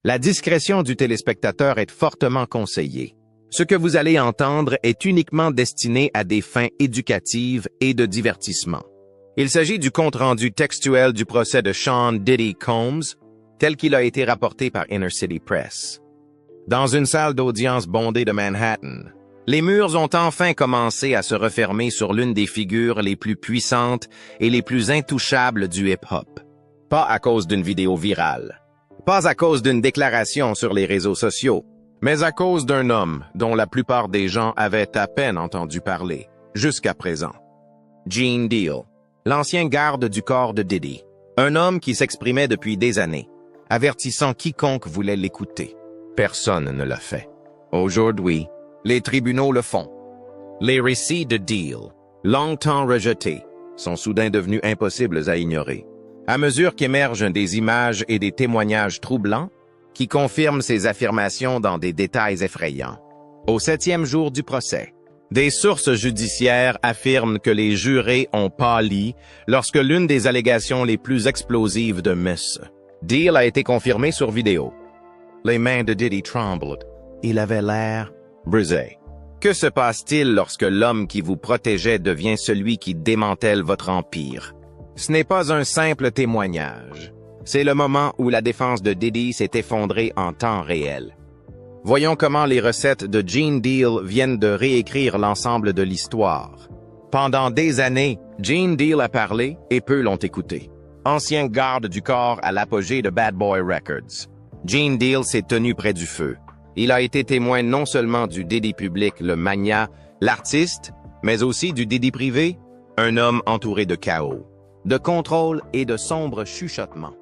La discrétion du téléspectateur est fortement conseillée. Ce que vous allez entendre est uniquement destiné à des fins éducatives et de divertissement. Il s'agit du compte-rendu textuel du procès de Sean Diddy Combs, tel qu'il a été rapporté par Inner City Press. Dans une salle d'audience bondée de Manhattan, les murs ont enfin commencé à se refermer sur l'une des figures les plus puissantes et les plus intouchables du hip-hop. Pas à cause d'une vidéo virale, pas à cause d'une déclaration sur les réseaux sociaux, mais à cause d'un homme dont la plupart des gens avaient à peine entendu parler, jusqu'à présent. Gene Deal, l'ancien garde du corps de Diddy, un homme qui s'exprimait depuis des années, avertissant quiconque voulait l'écouter. Personne ne l'a fait. Aujourd'hui, les tribunaux le font. Les récits de Deal, longtemps rejetés, sont soudain devenus impossibles à ignorer, à mesure qu'émergent des images et des témoignages troublants qui confirment ses affirmations dans des détails effrayants. Au 7e jour du procès, des sources judiciaires affirment que les jurés ont pâli lorsque l'une des allégations les plus explosives de Miss Deal a été confirmée sur vidéo. Les mains de Diddy tremblent. Il avait l'air brisé. Que se passe-t-il lorsque l'homme qui vous protégeait devient celui qui démantèle votre empire? Ce n'est pas un simple témoignage. C'est le moment où la défense de Diddy s'est effondrée en temps réel. Voyons comment les recettes de Gene Deal viennent de réécrire l'ensemble de l'histoire. Pendant des années, Gene Deal a parlé et peu l'ont écouté. Ancien garde du corps à l'apogée de Bad Boy Records, Gene Deal s'est tenu près du feu. Il a été témoin non seulement du Diddy public, le magnat, l'artiste, mais aussi du Diddy privé, un homme entouré de chaos, de contrôle et de sombres chuchotements.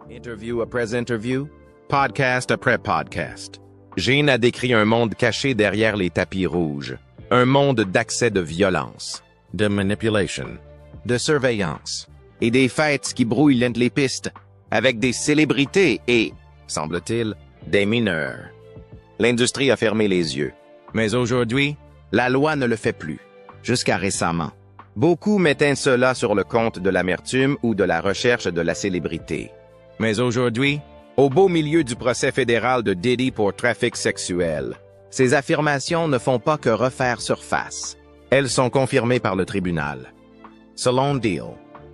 Interview après interview, podcast après podcast. Gene a décrit un monde caché derrière les tapis rouges, un monde d'accès de violence, de manipulation, de surveillance, et des fêtes qui brouillent les pistes, avec des célébrités et, semble-t-il, des mineurs. L'industrie a fermé les yeux. Mais aujourd'hui, la loi ne le fait plus, jusqu'à récemment. Beaucoup mettaient cela sur le compte de l'amertume ou de la recherche de la célébrité. Mais aujourd'hui, au beau milieu du procès fédéral de Diddy pour trafic sexuel, ces affirmations ne font pas que refaire surface. Elles sont confirmées par le tribunal. Selon Deal,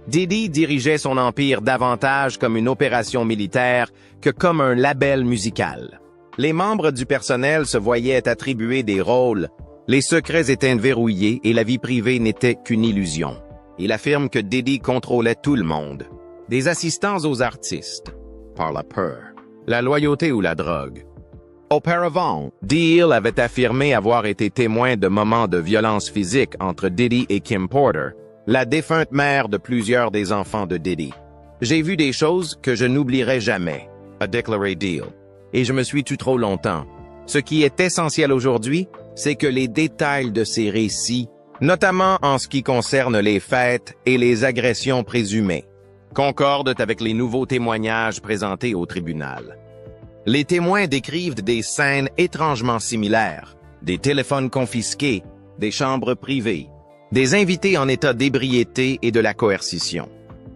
Diddy dirigeait son empire davantage comme une opération militaire que comme un label musical. Les membres du personnel se voyaient attribuer des rôles, les secrets étaient verrouillés et la vie privée n'était qu'une illusion. Il affirme que Diddy contrôlait tout le monde, des assistants aux artistes, par la peur, la loyauté ou la drogue. Auparavant, Deal avait affirmé avoir été témoin de moments de violence physique entre Diddy et Kim Porter, la défunte mère de plusieurs des enfants de Diddy. J'ai vu des choses que je n'oublierai jamais, a déclaré Deal, et je me suis tue trop longtemps. Ce qui est essentiel aujourd'hui, c'est que les détails de ces récits, notamment en ce qui concerne les fêtes et les agressions présumées, concordent avec les nouveaux témoignages présentés au tribunal. Les témoins décrivent des scènes étrangement similaires, des téléphones confisqués, des chambres privées, des invités en état d'ébriété et de la coercition.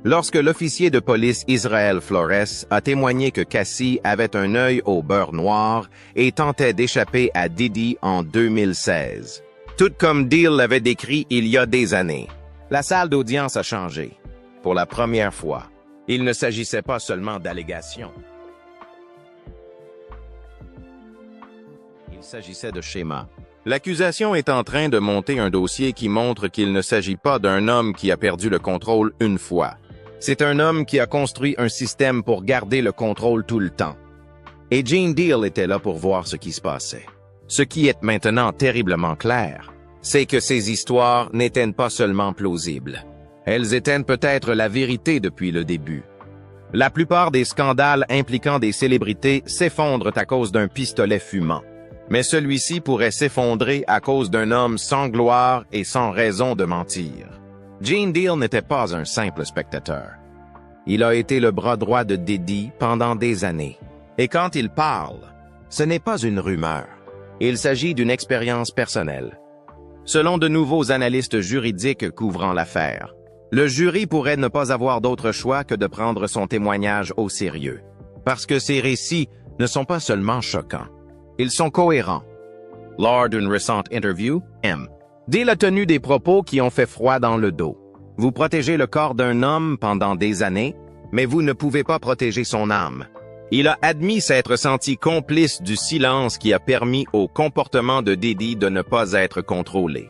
Lorsque l'officier de police Israel Flores a témoigné que Cassie avait un œil au beurre noir et tentait d'échapper à Diddy en 2016. Tout comme Deal l'avait décrit il y a des années. La salle d'audience a changé. Pour la première fois, il ne s'agissait pas seulement d'allégations. Il s'agissait de schémas. L'accusation est en train de monter un dossier qui montre qu'il ne s'agit pas d'un homme qui a perdu le contrôle une fois. C'est un homme qui a construit un système pour garder le contrôle tout le temps. Et Gene Deal était là pour voir ce qui se passait. Ce qui est maintenant terriblement clair, c'est que ces histoires n'étaient pas seulement plausibles. Elles étaient peut-être la vérité depuis le début. La plupart des scandales impliquant des célébrités s'effondrent à cause d'un pistolet fumant. Mais celui-ci pourrait s'effondrer à cause d'un homme sans gloire et sans raison de mentir. Gene Deal n'était pas un simple spectateur. Il a été le bras droit de Diddy pendant des années. Et quand il parle, ce n'est pas une rumeur. Il s'agit d'une expérience personnelle. Selon de nouveaux analystes juridiques couvrant l'affaire, Le jury pourrait ne pas avoir d'autre choix que de prendre son témoignage au sérieux, parce que ces récits ne sont pas seulement choquants, ils sont cohérents. Lors d'une récente interview, M. Deal a tenu des propos qui ont fait froid dans le dos. Vous protégez le corps d'un homme pendant des années, mais vous ne pouvez pas protéger son âme. Il a admis s'être senti complice du silence qui a permis au comportement de Diddy de ne pas être contrôlé.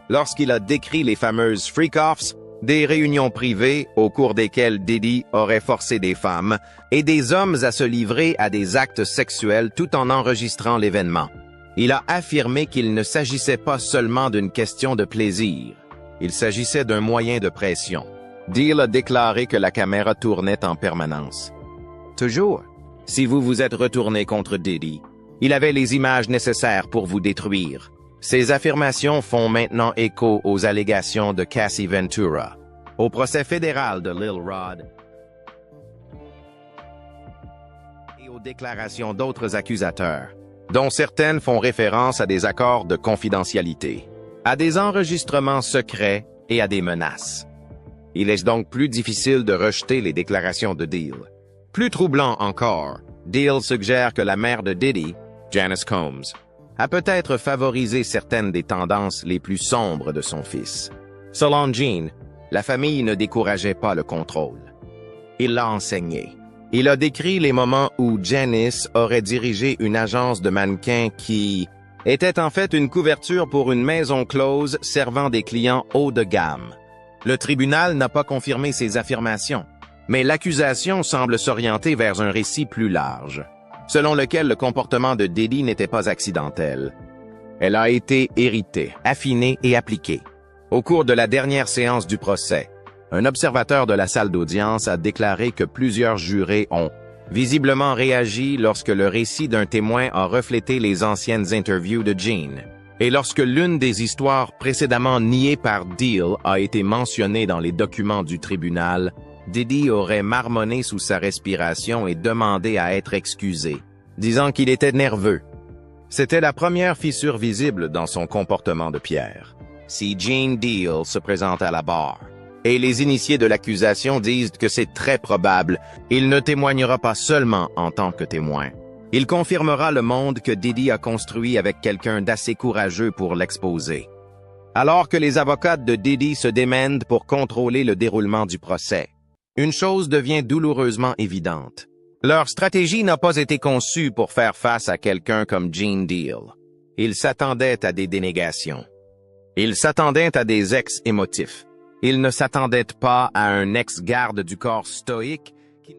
Lorsqu'il a décrit les fameuses freak-offs, des réunions privées au cours desquelles Diddy aurait forcé des femmes et des hommes à se livrer à des actes sexuels tout en enregistrant l'événement. Il a affirmé qu'il ne s'agissait pas seulement d'une question de plaisir. Il s'agissait d'un moyen de pression. Deal a déclaré que la caméra tournait en permanence. Toujours, si vous vous êtes retourné contre Diddy, il avait les images nécessaires pour vous détruire. Ces affirmations font maintenant écho aux allégations de Cassie Ventura, au procès fédéral de Lil Rod et aux déclarations d'autres accusateurs, dont certaines font référence à des accords de confidentialité, à des enregistrements secrets et à des menaces. Il est donc plus difficile de rejeter les déclarations de Deal. Plus troublant encore, Deal suggère que la mère de Diddy, Janice Combs, a peut-être favorisé certaines des tendances les plus sombres de son fils. Selon Gene, la famille ne décourageait pas le contrôle. Il l'a enseigné. Il a décrit les moments où Janice aurait dirigé une agence de mannequins qui était en fait une couverture pour une maison close servant des clients haut de gamme. Le tribunal n'a pas confirmé ces affirmations, mais l'accusation semble s'orienter vers un récit plus large, selon lequel le comportement de Diddy n'était pas accidentel. Elle a été héritée, affinée et appliquée. Au cours de la dernière séance du procès, un observateur de la salle d'audience a déclaré que plusieurs jurés ont visiblement réagi lorsque le récit d'un témoin a reflété les anciennes interviews de Gene, et lorsque l'une des histoires précédemment niées par Deal a été mentionnée dans les documents du tribunal. Diddy aurait marmonné sous sa respiration et demandé à être excusé, disant qu'il était nerveux. C'était la première fissure visible dans son comportement de pierre. Si Gene Deal se présente à la barre, et les initiés de l'accusation disent que c'est très probable, il ne témoignera pas seulement en tant que témoin. Il confirmera le monde que Diddy a construit avec quelqu'un d'assez courageux pour l'exposer. Alors que les avocats de Diddy se démènent pour contrôler le déroulement du procès, une chose devient douloureusement évidente. Leur stratégie n'a pas été conçue pour faire face à quelqu'un comme Gene Deal. Ils s'attendaient à des dénégations. Ils s'attendaient à des ex émotifs. Ils ne s'attendaient pas à un ex-garde du corps stoïque qui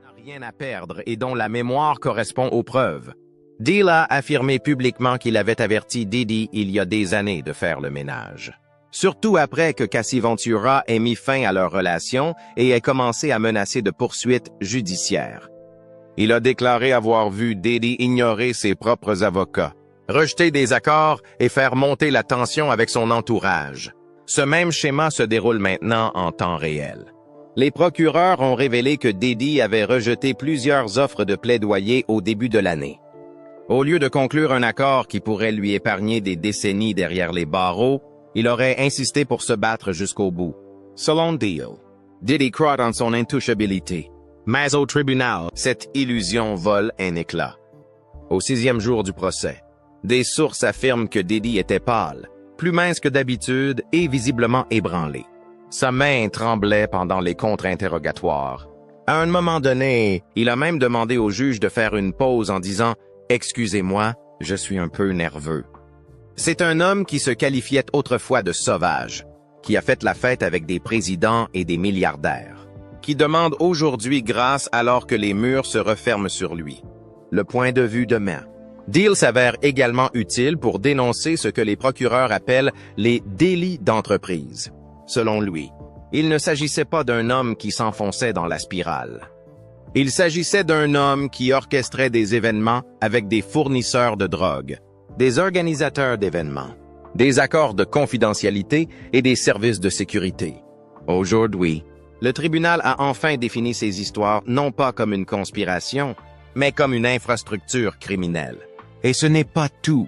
n'a rien à perdre et dont la mémoire correspond aux preuves. Deal a affirmé publiquement qu'il avait averti Diddy il y a des années de faire le ménage. Surtout après que Cassie Ventura ait mis fin à leur relation et ait commencé à menacer de poursuites judiciaires. Il a déclaré avoir vu Diddy ignorer ses propres avocats, rejeter des accords et faire monter la tension avec son entourage. Ce même schéma se déroule maintenant en temps réel. Les procureurs ont révélé que Diddy avait rejeté plusieurs offres de plaidoyer au début de l'année. Au lieu de conclure un accord qui pourrait lui épargner des décennies derrière les barreaux, il aurait insisté pour se battre jusqu'au bout. Selon Deal, Diddy croit en son intouchabilité. Mais au tribunal, cette illusion vole un éclat. Au 6e jour du procès, des sources affirment que Diddy était pâle, plus mince que d'habitude et visiblement ébranlé. Sa main tremblait pendant les contre-interrogatoires. À un moment donné, il a même demandé au juge de faire une pause en disant « Excusez-moi, je suis un peu nerveux ». C'est un homme qui se qualifiait autrefois de sauvage, qui a fait la fête avec des présidents et des milliardaires, qui demande aujourd'hui grâce alors que les murs se referment sur lui. Le point de vue de main. Deal s'avère également utile pour dénoncer ce que les procureurs appellent les délits d'entreprise. Selon lui, il ne s'agissait pas d'un homme qui s'enfonçait dans la spirale. Il s'agissait d'un homme qui orchestrait des événements avec des fournisseurs de drogue, des organisateurs d'événements, des accords de confidentialité et des services de sécurité. Aujourd'hui, le tribunal a enfin défini ces histoires non pas comme une conspiration, mais comme une infrastructure criminelle. Et ce n'est pas tout.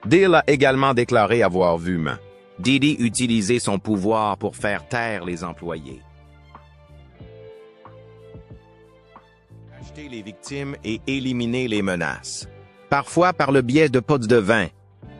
Deal a également déclaré avoir vu Diddy utiliser son pouvoir pour faire taire les employés, acheter les victimes et éliminer les menaces. Parfois par le biais de pots de vin,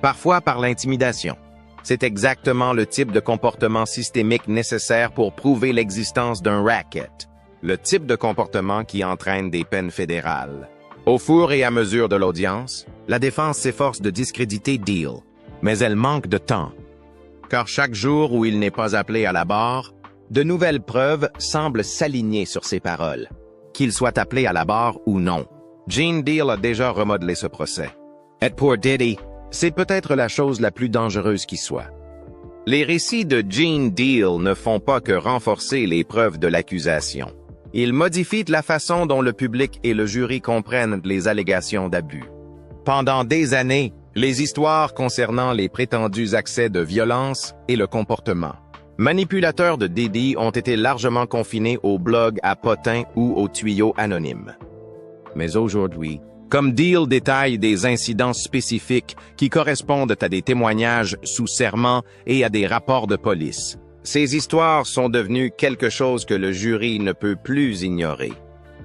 parfois par l'intimidation. C'est exactement le type de comportement systémique nécessaire pour prouver l'existence d'un racket. Le type de comportement qui entraîne des peines fédérales. Au fur et à mesure de l'audience, la défense s'efforce de discréditer Deal, mais elle manque de temps. Car chaque jour où il n'est pas appelé à la barre, de nouvelles preuves semblent s'aligner sur ses paroles, qu'il soit appelé à la barre ou non. Gene Deal a déjà remodelé ce procès. Et pour Diddy, c'est peut-être la chose la plus dangereuse qui soit. Les récits de Gene Deal ne font pas que renforcer les preuves de l'accusation. Ils modifient la façon dont le public et le jury comprennent les allégations d'abus. Pendant des années, les histoires concernant les prétendus accès de violence et le comportement manipulateurs de Diddy ont été largement confinés au blog à potins ou aux tuyaux anonymes. Mais aujourd'hui, comme Deal détaille des incidents spécifiques qui correspondent à des témoignages sous serment et à des rapports de police, ces histoires sont devenues quelque chose que le jury ne peut plus ignorer.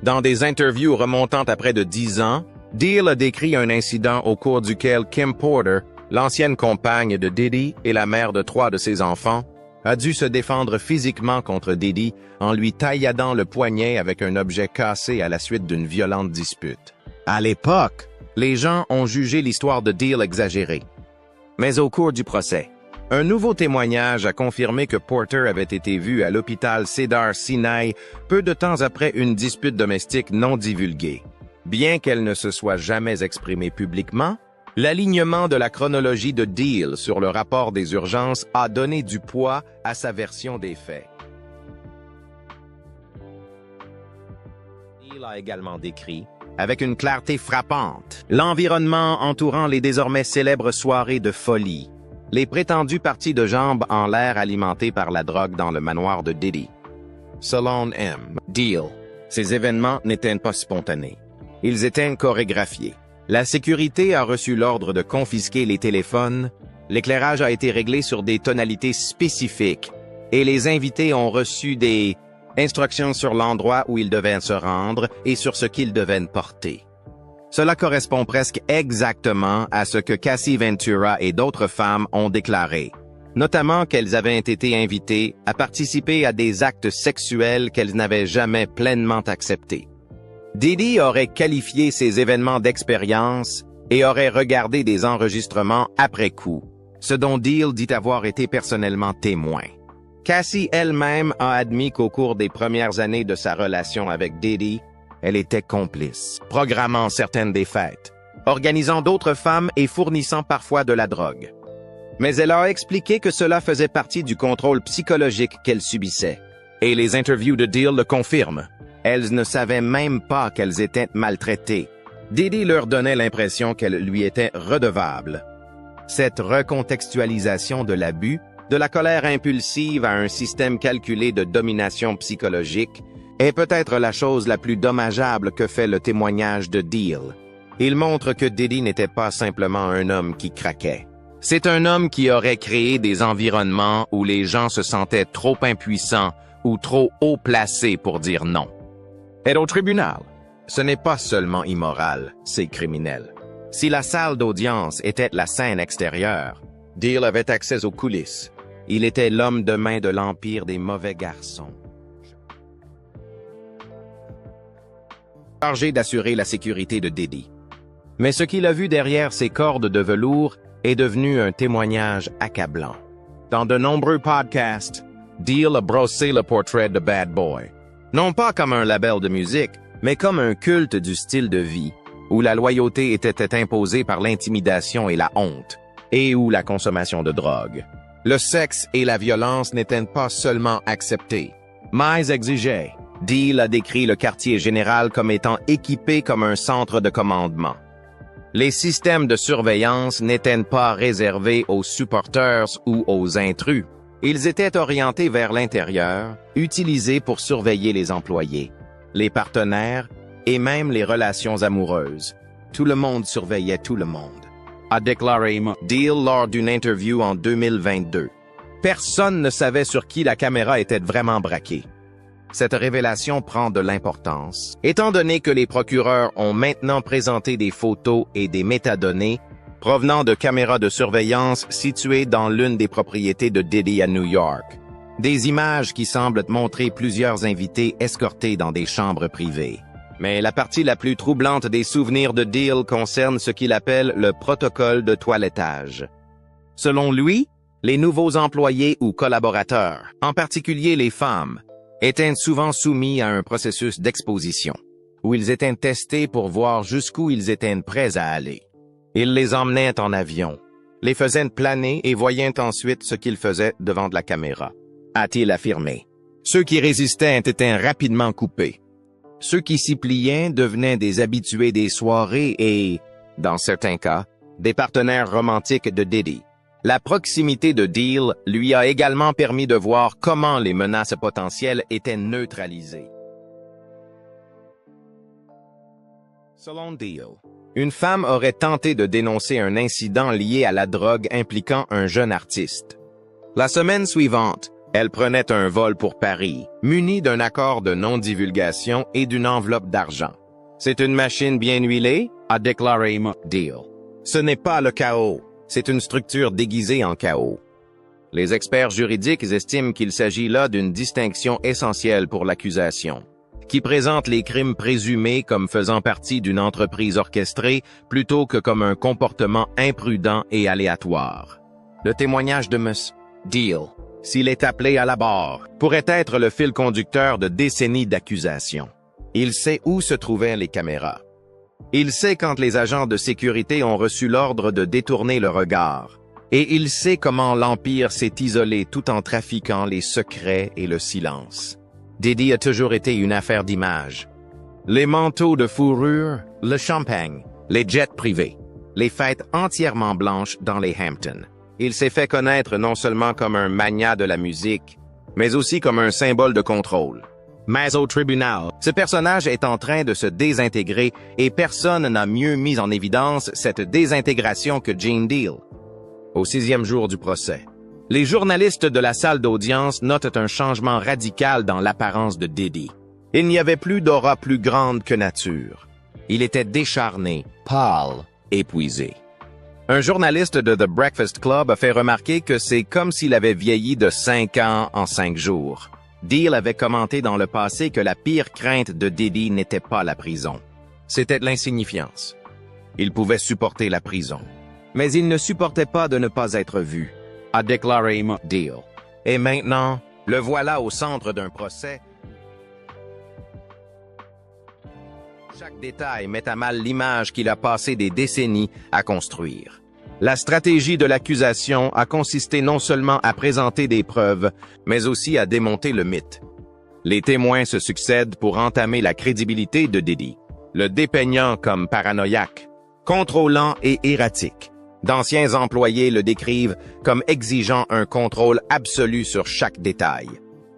Dans des interviews remontant à près de 10 ans, Deal a décrit un incident au cours duquel Kim Porter, l'ancienne compagne de Diddy et la mère de 3 de ses enfants, a dû se défendre physiquement contre Diddy en lui tailladant le poignet avec un objet cassé à la suite d'une violente dispute. À l'époque, les gens ont jugé l'histoire de Deal exagérée. Mais au cours du procès, un nouveau témoignage a confirmé que Porter avait été vu à l'hôpital Cedars-Sinai peu de temps après une dispute domestique non divulguée. Bien qu'elle ne se soit jamais exprimée publiquement, l'alignement de la chronologie de Deal sur le rapport des urgences a donné du poids à sa version des faits. Deal a également décrit, avec une clarté frappante, l'environnement entourant les désormais célèbres soirées de folie, les prétendues parties de jambes en l'air alimentées par la drogue dans le manoir de Diddy. Selon Deal, ces événements n'étaient pas spontanés. Ils étaient chorégraphiés. La sécurité a reçu l'ordre de confisquer les téléphones, l'éclairage a été réglé sur des tonalités spécifiques, et les invités ont reçu des instructions sur l'endroit où ils devaient se rendre et sur ce qu'ils devaient porter. Cela correspond presque exactement à ce que Cassie Ventura et d'autres femmes ont déclaré, notamment qu'elles avaient été invitées à participer à des actes sexuels qu'elles n'avaient jamais pleinement acceptés. Diddy aurait qualifié ces événements d'expérience et aurait regardé des enregistrements après coup, ce dont Deal dit avoir été personnellement témoin. Cassie elle-même a admis qu'au cours des premières années de sa relation avec Diddy, elle était complice, programmant certaines des fêtes, organisant d'autres femmes et fournissant parfois de la drogue. Mais elle a expliqué que cela faisait partie du contrôle psychologique qu'elle subissait. Et les interviews de Deal le confirment. Elles ne savaient même pas qu'elles étaient maltraitées. Diddy leur donnait l'impression qu'elles lui étaient redevables. Cette recontextualisation de l'abus, de la colère impulsive à un système calculé de domination psychologique, est peut-être la chose la plus dommageable que fait le témoignage de Deal. Il montre que Diddy n'était pas simplement un homme qui craquait. C'est un homme qui aurait créé des environnements où les gens se sentaient trop impuissants ou trop haut placés pour dire non. Et au tribunal, ce n'est pas seulement immoral, c'est criminel. Si la salle d'audience était la scène extérieure, Deal avait accès aux coulisses. Il était l'homme de main de l'empire des mauvais garçons. Chargé d'assurer la sécurité de Diddy. Mais ce qu'il a vu derrière ces cordes de velours est devenu un témoignage accablant. Dans de nombreux podcasts, Deal a brossé le portrait de Bad Boy. Non pas comme un label de musique, mais comme un culte du style de vie, où la loyauté était imposée par l'intimidation et la honte, et où la consommation de drogue. Le sexe et la violence n'étaient pas seulement acceptés, mais exigés. Deal a décrit le quartier général comme étant équipé comme un centre de commandement. Les systèmes de surveillance n'étaient pas réservés aux supporters ou aux intrus. Ils étaient orientés vers l'intérieur, utilisés pour surveiller les employés, les partenaires et même les relations amoureuses. Tout le monde surveillait tout le monde. a déclaré Deal lors d'une interview en 2022. Personne ne savait sur qui la caméra était vraiment braquée. Cette révélation prend de l'importance, étant donné que les procureurs ont maintenant présenté des photos et des métadonnées provenant de caméras de surveillance situées dans l'une des propriétés de Diddy à New York. Des images qui semblent montrer plusieurs invités escortés dans des chambres privées. Mais la partie la plus troublante des souvenirs de Deal concerne ce qu'il appelle le protocole de toilettage. Selon lui, les nouveaux employés ou collaborateurs, en particulier les femmes, étaient souvent soumis à un processus d'exposition, où ils étaient testés pour voir jusqu'où ils étaient prêts à aller. Ils les emmenaient en avion, les faisaient planer et voyaient ensuite ce qu'ils faisaient devant la caméra, a-t-il affirmé. Ceux qui résistaient étaient rapidement coupés. Ceux qui s'y pliaient devenaient des habitués des soirées et, dans certains cas, des partenaires romantiques de Diddy. La proximité de Deal lui a également permis de voir comment les menaces potentielles étaient neutralisées. Selon Deal, une femme aurait tenté de dénoncer un incident lié à la drogue impliquant un jeune artiste. La semaine suivante, elle prenait un vol pour Paris, munie d'un accord de non-divulgation et d'une enveloppe d'argent. C'est une machine bien huilée, a déclaré Deal. Ce n'est pas le chaos, c'est une structure déguisée en chaos. Les experts juridiques estiment qu'il s'agit là d'une distinction essentielle pour l'accusation, qui présente les crimes présumés comme faisant partie d'une entreprise orchestrée plutôt que comme un comportement imprudent et aléatoire. Le témoignage de M. Deal, s'il est appelé à la barre, pourrait être le fil conducteur de décennies d'accusations. Il sait où se trouvaient les caméras. Il sait quand les agents de sécurité ont reçu l'ordre de détourner le regard. Et il sait comment l'Empire s'est isolé tout en trafiquant les secrets et le silence. Diddy a toujours été une affaire d'image. Les manteaux de fourrure, le champagne, les jets privés, les fêtes entièrement blanches dans les Hamptons. Il s'est fait connaître non seulement comme un magnat de la musique, mais aussi comme un symbole de contrôle. Mais au tribunal, ce personnage est en train de se désintégrer et personne n'a mieux mis en évidence cette désintégration que Gene Deal. Au 6e jour du procès, les journalistes de la salle d'audience notent un changement radical dans l'apparence de Diddy. Il n'y avait plus d'aura plus grande que nature. Il était décharné, pâle, épuisé. Un journaliste de The Breakfast Club a fait remarquer que c'est comme s'il avait vieilli de 5 ans en 5 jours. Deal avait commenté dans le passé que la pire crainte de Diddy n'était pas la prison. C'était l'insignifiance. Il pouvait supporter la prison. Mais il ne supportait pas de ne pas être vu, a déclaré Deal. Et maintenant, le voilà au centre d'un procès. Chaque détail met à mal l'image qu'il a passé des décennies à construire. La stratégie de l'accusation a consisté non seulement à présenter des preuves, mais aussi à démonter le mythe. Les témoins se succèdent pour entamer la crédibilité de Diddy, le dépeignant comme paranoïaque, contrôlant et erratique. D'anciens employés le décrivent comme exigeant un contrôle absolu sur chaque détail.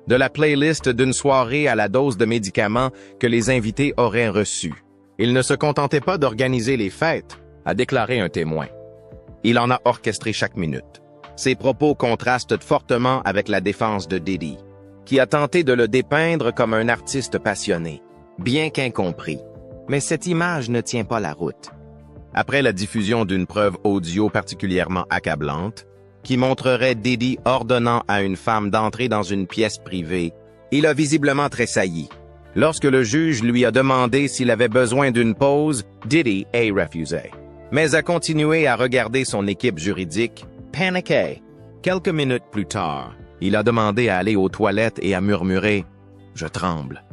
De la playlist d'une soirée à la dose de médicaments que les invités auraient reçus. Il ne se contentait pas d'organiser les fêtes, a déclaré un témoin. Il en a orchestré chaque minute. Ses propos contrastent fortement avec la défense de Diddy, qui a tenté de le dépeindre comme un artiste passionné, bien qu'incompris. Mais cette image ne tient pas la route. Après la diffusion d'une preuve audio particulièrement accablante, qui montrerait Diddy ordonnant à une femme d'entrer dans une pièce privée, il a visiblement tressailli. Lorsque le juge lui a demandé s'il avait besoin d'une pause, Diddy a refusé, mais a continué à regarder son équipe juridique, paniqué. Quelques minutes plus tard, il a demandé à aller aux toilettes et à murmurer « Je tremble ».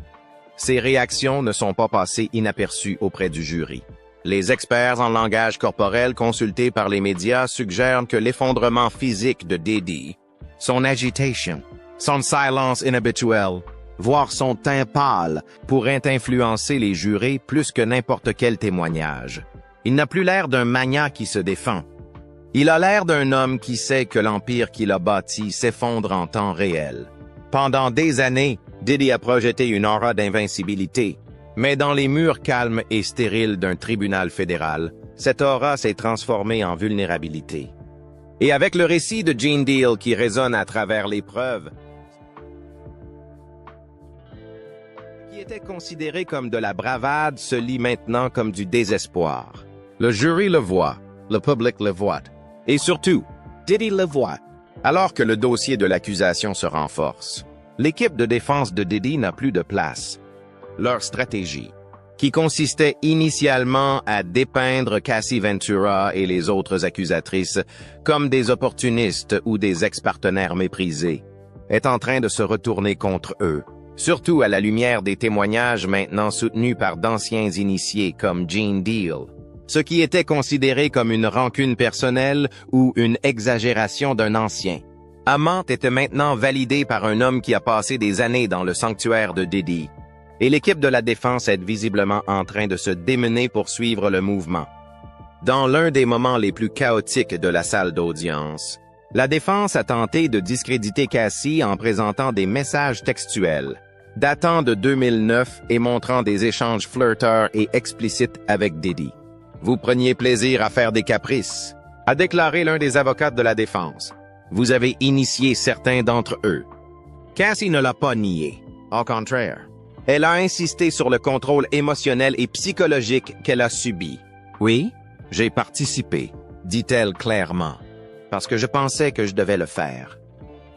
Ses réactions ne sont pas passées inaperçues auprès du jury. Les experts en langage corporel consultés par les médias suggèrent que l'effondrement physique de Diddy, son agitation, son silence inhabituel, voire son teint pâle, pourraient influencer les jurés plus que n'importe quel témoignage. Il n'a plus l'air d'un magnat qui se défend. Il a l'air d'un homme qui sait que l'empire qu'il a bâti s'effondre en temps réel. Pendant des années, Diddy a projeté une aura d'invincibilité. Mais dans les murs calmes et stériles d'un tribunal fédéral, cette aura s'est transformée en vulnérabilité. Et avec le récit de Gene Deal qui résonne à travers les preuves, ce qui était considéré comme de la bravade se lit maintenant comme du désespoir. Le jury le voit, le public le voit, et surtout, Diddy le voit. Alors que le dossier de l'accusation se renforce, l'équipe de défense de Diddy n'a plus de place. Leur stratégie, qui consistait initialement à dépeindre Cassie Ventura et les autres accusatrices comme des opportunistes ou des ex-partenaires méprisés, est en train de se retourner contre eux, surtout à la lumière des témoignages maintenant soutenus par d'anciens initiés comme Gene Deal, ce qui était considéré comme une rancune personnelle ou une exagération d'un ancien. Amant était maintenant validé par un homme qui a passé des années dans le sanctuaire de Diddy, et l'équipe de la défense est visiblement en train de se démener pour suivre le mouvement. Dans l'un des moments les plus chaotiques de la salle d'audience, la défense a tenté de discréditer Cassie en présentant des messages textuels, datant de 2009 et montrant des échanges flirteurs et explicites avec Diddy. « Vous preniez plaisir à faire des caprices », a déclaré l'un des avocats de la défense. « Vous avez initié certains d'entre eux. » Cassie ne l'a pas nié. Au contraire, elle a insisté sur le contrôle émotionnel et psychologique qu'elle a subi. « Oui, j'ai participé », dit-elle clairement, parce que je pensais que je devais le faire.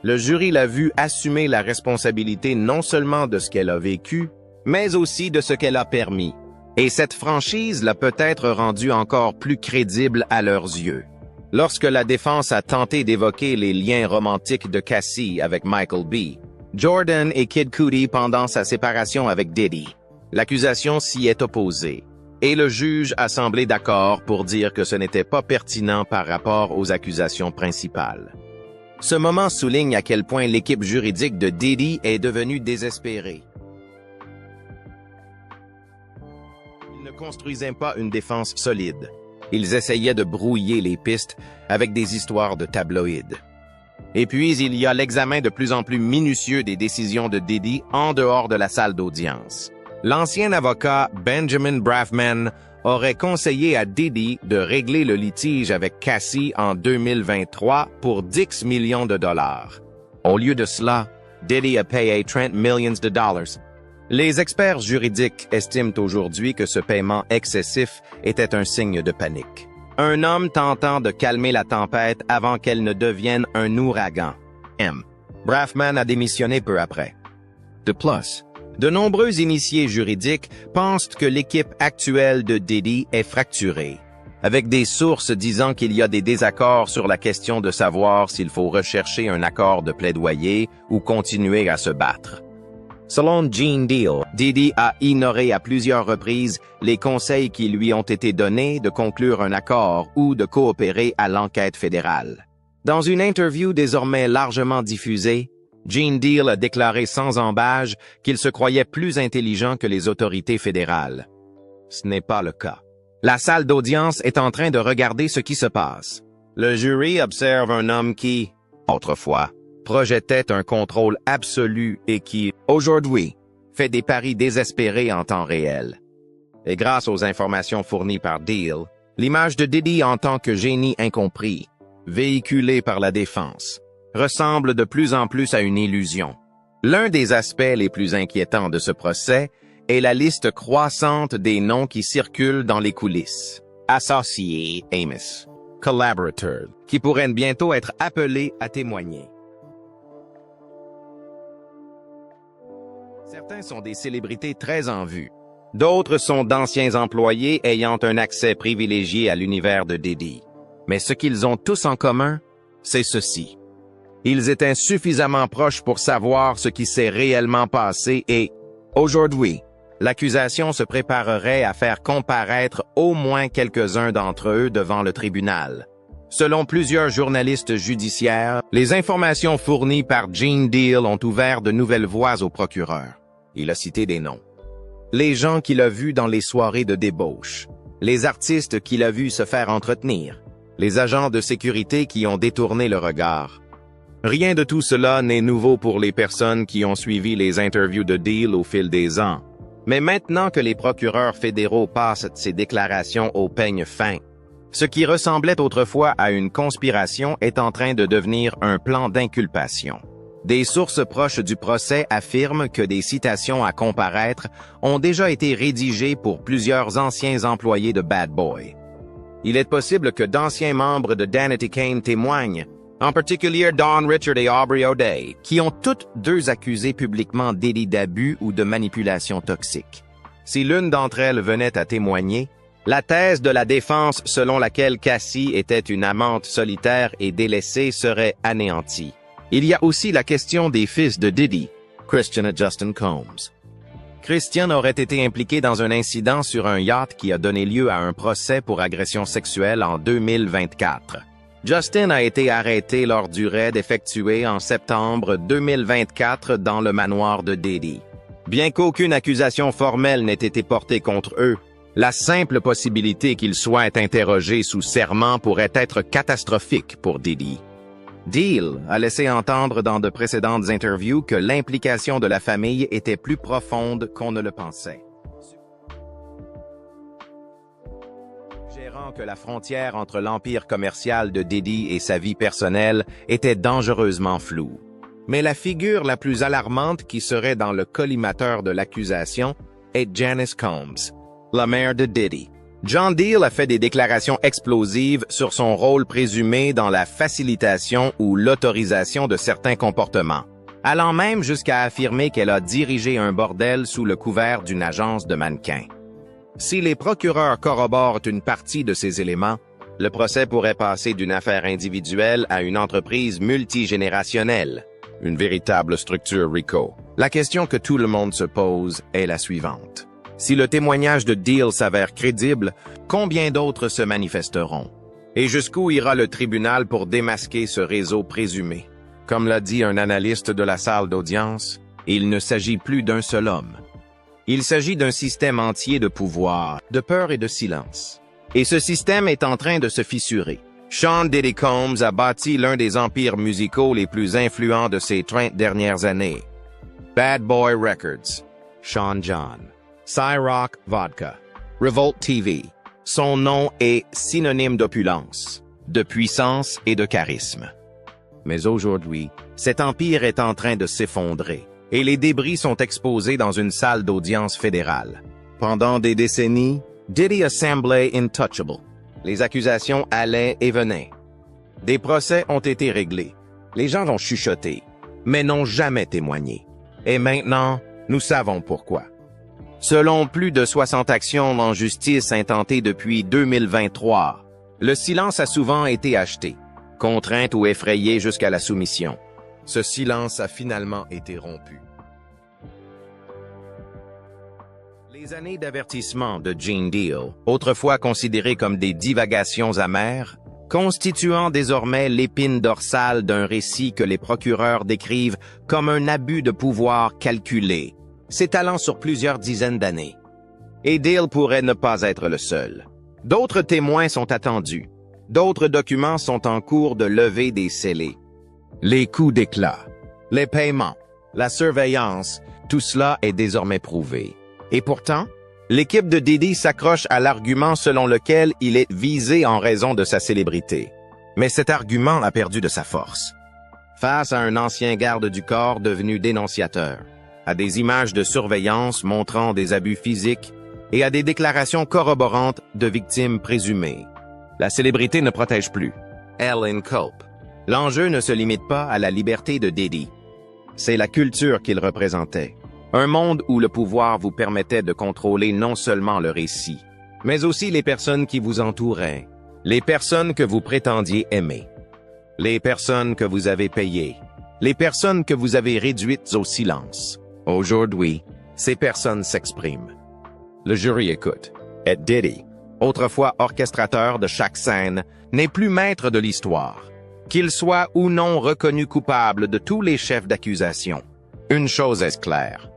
Le jury l'a vu assumer la responsabilité non seulement de ce qu'elle a vécu, mais aussi de ce qu'elle a permis. Et cette franchise l'a peut-être rendue encore plus crédible à leurs yeux. Lorsque la défense a tenté d'évoquer les liens romantiques de Cassie avec Michael B., Jordan et Kid Cudi pendant sa séparation avec Diddy, l'accusation s'y est opposée, et le juge a semblé d'accord pour dire que ce n'était pas pertinent par rapport aux accusations principales. Ce moment souligne à quel point l'équipe juridique de Diddy est devenue désespérée. Ils ne construisaient pas une défense solide. Ils essayaient de brouiller les pistes avec des histoires de tabloïds. Et puis, il y a l'examen de plus en plus minutieux des décisions de Diddy en dehors de la salle d'audience. L'ancien avocat Benjamin Brafman aurait conseillé à Diddy de régler le litige avec Cassie en 2023 pour 10 millions de dollars. Au lieu de cela, Diddy a payé 30 millions de dollars. Les experts juridiques estiment aujourd'hui que ce paiement excessif était un signe de panique. Un homme tentant de calmer la tempête avant qu'elle ne devienne un ouragan. Brafman a démissionné peu après. De plus, de nombreux initiés juridiques pensent que l'équipe actuelle de Diddy est fracturée, avec des sources disant qu'il y a des désaccords sur la question de savoir s'il faut rechercher un accord de plaidoyer ou continuer à se battre. Selon Gene Deal, Diddy a ignoré à plusieurs reprises les conseils qui lui ont été donnés de conclure un accord ou de coopérer à l'enquête fédérale. Dans une interview désormais largement diffusée, Gene Deal a déclaré sans ambages qu'il se croyait plus intelligent que les autorités fédérales. Ce n'est pas le cas. La salle d'audience est en train de regarder ce qui se passe. Le jury observe un homme qui, autrefois, projetait un contrôle absolu et qui, aujourd'hui, fait des paris désespérés en temps réel. Et grâce aux informations fournies par Deal, l'image de Diddy en tant que génie incompris, véhiculée par la défense, ressemble de plus en plus à une illusion. L'un des aspects les plus inquiétants de ce procès est la liste croissante des noms qui circulent dans les coulisses. Associés, Amos, collaborateurs, qui pourraient bientôt être appelés à témoigner. Certains sont des célébrités très en vue. D'autres sont d'anciens employés ayant un accès privilégié à l'univers de Diddy. Mais ce qu'ils ont tous en commun, c'est ceci. Ils étaient suffisamment proches pour savoir ce qui s'est réellement passé et, aujourd'hui, l'accusation se préparerait à faire comparaître au moins quelques-uns d'entre eux devant le tribunal. Selon plusieurs journalistes judiciaires, les informations fournies par Gene Deal ont ouvert de nouvelles voies au procureur. Il a cité des noms. Les gens qu'il a vus dans les soirées de débauche, les artistes qu'il a vus se faire entretenir, les agents de sécurité qui ont détourné le regard. Rien de tout cela n'est nouveau pour les personnes qui ont suivi les interviews de Deal au fil des ans. Mais maintenant que les procureurs fédéraux passent ces déclarations au peigne fin, Ce qui ressemblait autrefois à une conspiration est en train de devenir un plan d'inculpation. Des sources proches du procès affirment que des citations à comparaître ont déjà été rédigées pour plusieurs anciens employés de Bad Boy. Il est possible que d'anciens membres de Danity Kane témoignent, en particulier Don Richard et Aubrey O'Day, qui ont toutes deux accusé publiquement Diddy d'abus ou de manipulation toxique. Si l'une d'entre elles venait à témoigner, la thèse de la défense selon laquelle Cassie était une amante solitaire et délaissée serait anéantie. Il y a aussi la question des fils de Diddy, Christian et Justin Combs. Christian aurait été impliqué dans un incident sur un yacht qui a donné lieu à un procès pour agression sexuelle en 2024. Justin a été arrêté lors du raid effectué en septembre 2024 dans le manoir de Diddy. Bien qu'aucune accusation formelle n'ait été portée contre eux, la simple possibilité qu'ils soient interrogés sous serment pourrait être catastrophique pour Diddy. Deal a laissé entendre dans de précédentes interviews que l'implication de la famille était plus profonde qu'on ne le pensait. Suggérant que la frontière entre l'empire commercial de Diddy et sa vie personnelle était dangereusement floue. Mais la figure la plus alarmante qui serait dans le collimateur de l'accusation est Janice Combs, la mère de Diddy. John Deal a fait des déclarations explosives sur son rôle présumé dans la facilitation ou l'autorisation de certains comportements, allant même jusqu'à affirmer qu'elle a dirigé un bordel sous le couvert d'une agence de mannequins. Si les procureurs corroborent une partie de ces éléments, le procès pourrait passer d'une affaire individuelle à une entreprise multigénérationnelle, une véritable structure RICO. La question que tout le monde se pose est la suivante. Si le témoignage de Deal s'avère crédible, combien d'autres se manifesteront? Et jusqu'où ira le tribunal pour démasquer ce réseau présumé? Comme l'a dit un analyste de la salle d'audience, il ne s'agit plus d'un seul homme. Il s'agit d'un système entier de pouvoir, de peur et de silence. Et ce système est en train de se fissurer. Sean Diddy Combs a bâti l'un des empires musicaux les plus influents de ces 30 dernières années. Bad Boy Records, Sean John. Cyrock Vodka, Revolt TV. Son nom est synonyme d'opulence, de puissance et de charisme. Mais aujourd'hui, cet empire est en train de s'effondrer et les débris sont exposés dans une salle d'audience fédérale. Pendant des décennies, Diddy a semblé intouchable. Les accusations allaient et venaient. Des procès ont été réglés. Les gens ont chuchoté, mais n'ont jamais témoigné. Et maintenant, nous savons pourquoi. Selon plus de 60 actions en justice intentées depuis 2023, le silence a souvent été acheté, contrainte ou effrayé jusqu'à la soumission. Ce silence a finalement été rompu. Les années d'avertissement de Gene Deal, autrefois considérées comme des divagations amères, constituant désormais l'épine dorsale d'un récit que les procureurs décrivent comme un abus de pouvoir calculé, s'étalant sur plusieurs dizaines d'années. Et Deal pourrait ne pas être le seul. D'autres témoins sont attendus. D'autres documents sont en cours de levée des scellés. Les coups d'éclat, les paiements, la surveillance, tout cela est désormais prouvé. Et pourtant, l'équipe de Diddy s'accroche à l'argument selon lequel il est visé en raison de sa célébrité. Mais cet argument a perdu de sa force. Face à un ancien garde du corps devenu dénonciateur, à des images de surveillance montrant des abus physiques et à des déclarations corroborantes de victimes présumées. La célébrité ne protège plus. Ellen Culp. L'enjeu ne se limite pas à la liberté de Diddy. C'est la culture qu'il représentait. Un monde où le pouvoir vous permettait de contrôler non seulement le récit, mais aussi les personnes qui vous entouraient, les personnes que vous prétendiez aimer, les personnes que vous avez payées, les personnes que vous avez réduites au silence. Aujourd'hui, ces personnes s'expriment. Le jury écoute. Et Diddy, autrefois orchestrateur de chaque scène, n'est plus maître de l'histoire. Qu'il soit ou non reconnu coupable de tous les chefs d'accusation. Une chose est claire.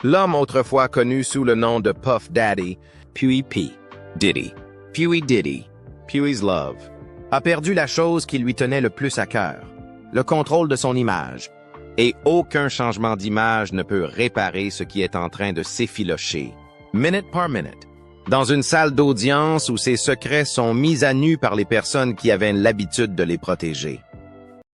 L'homme autrefois connu sous le nom de Puff Daddy, puis P. Diddy, puis Diddy, puis Love, a perdu la chose qui lui tenait le plus à cœur, le contrôle de son image. Et aucun changement d'image ne peut réparer ce qui est en train de s'effilocher, minute par minute. dans une salle d'audience où ses secrets sont mis à nu par les personnes qui avaient l'habitude de les protéger.